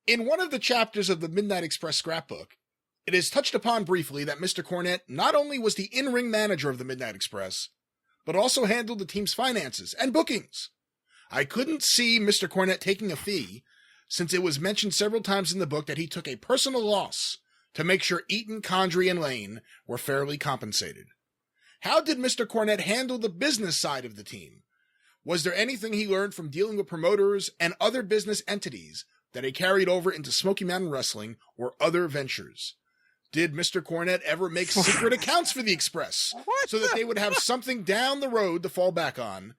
In one of the chapters of the Midnight Express scrapbook, it is touched upon briefly that Mr. Cornette not only was the in-ring manager of the Midnight Express, but also handled the team's finances and bookings. I couldn't see Mr. Cornette taking a fee, since it was mentioned several times in the book that he took a personal loss to make sure Eaton, Condrey, and Lane were fairly compensated. How did Mr. Cornette handle the business side of the team? Was there anything he learned from dealing with promoters and other business entities that he carried over into Smoky Mountain Wrestling or other ventures? Did Mr. Cornette ever make secret accounts for the Express so that they would have something down the road to fall back on?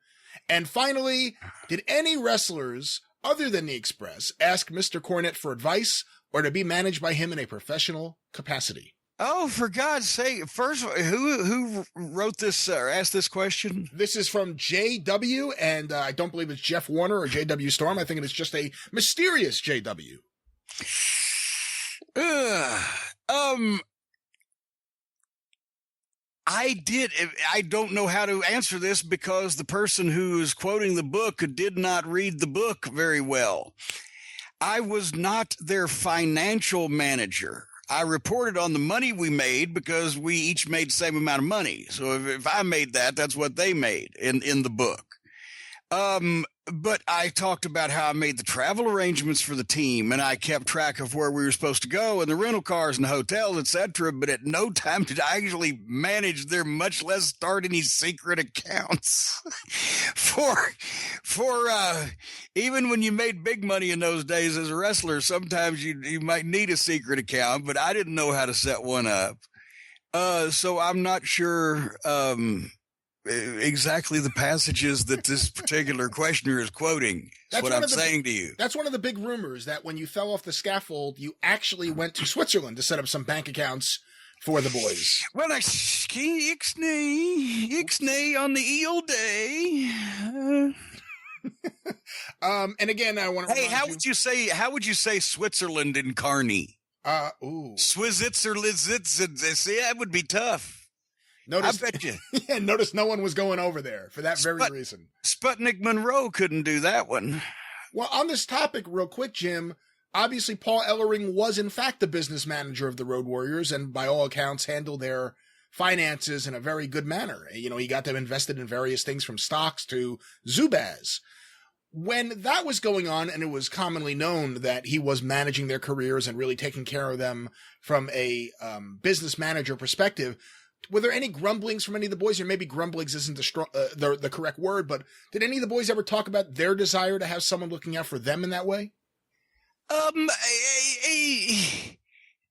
And finally, did any wrestlers other than the Express ask Mr. Cornette for advice or to be managed by him in a professional capacity? Oh, for God's sake. First, who wrote this or asked this question? This is from JW, and I don't believe it's Jeff Warner or JW Storm. I think it is just a mysterious JW. I don't know how to answer this because the person who is quoting the book did not read the book very well. I was not their financial manager. I reported on the money we made because we each made the same amount of money. So if I made that, that's what they made in the book. But I talked about how I made the travel arrangements for the team and I kept track of where we were supposed to go and the rental cars and the hotels, etc. But at no time did I actually manage their, much less start any secret accounts for even when you made big money in those days as a wrestler, sometimes you might need a secret account, but I didn't know how to set one up. So I'm not sure, exactly the passages that this particular questioner is quoting. That's what I'm saying to you. That's one of the big rumors, that when you fell off the scaffold, you actually went to Switzerland to set up some bank accounts for the boys. Well, ixnay on the eel day. And again, I want to. Hey, how would you say Switzerland in Carney? Switzerland. See, that would be tough. Notice, I bet you. Yeah, notice no one was going over there for that very reason. Sputnik Monroe couldn't do that one. Well, on this topic, real quick, Jim, obviously Paul Ellering was in fact the business manager of the Road Warriors and by all accounts handled their finances in a very good manner. You know, he got them invested in various things from stocks to Zubaz. When that was going on, and it was commonly known that he was managing their careers and really taking care of them from a business manager perspective, were there any grumblings from any of the boys? Or maybe grumblings isn't the correct word, but did any of the boys ever talk about their desire to have someone looking out for them in that way?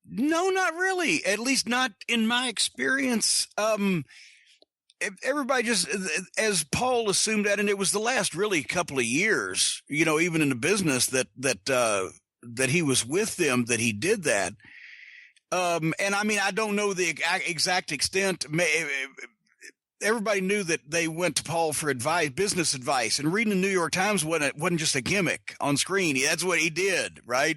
No, not really. At least not in my experience. Everybody just, as Paul assumed that, and it was the last really couple of years, you know, even in the business that he was with them, that he did that. And I mean, I don't know the exact extent. Everybody knew that they went to Paul for advice, business advice, and reading the New York Times wasn't just a gimmick on screen. That's what he did, right?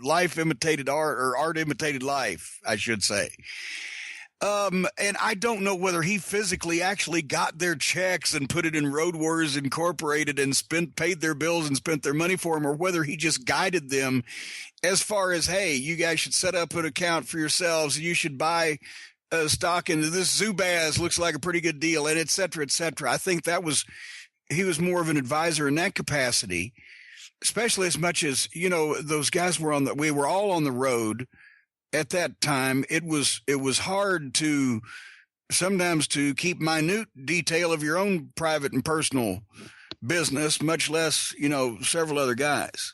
Life imitated art, or art imitated life, I should say. And I don't know whether he physically actually got their checks and put it in Road Warriors Incorporated and paid their bills and spent their money for them, or whether he just guided them as far as, hey, you guys should set up an account for yourselves. You should buy stock into this Zubaz, looks like a pretty good deal, and et cetera, et cetera. I think he was more of an advisor in that capacity, especially as much as, you know, those guys we were all on the road. At that time, it was hard to sometimes to keep minute detail of your own private and personal business, much less, you know, several other guys.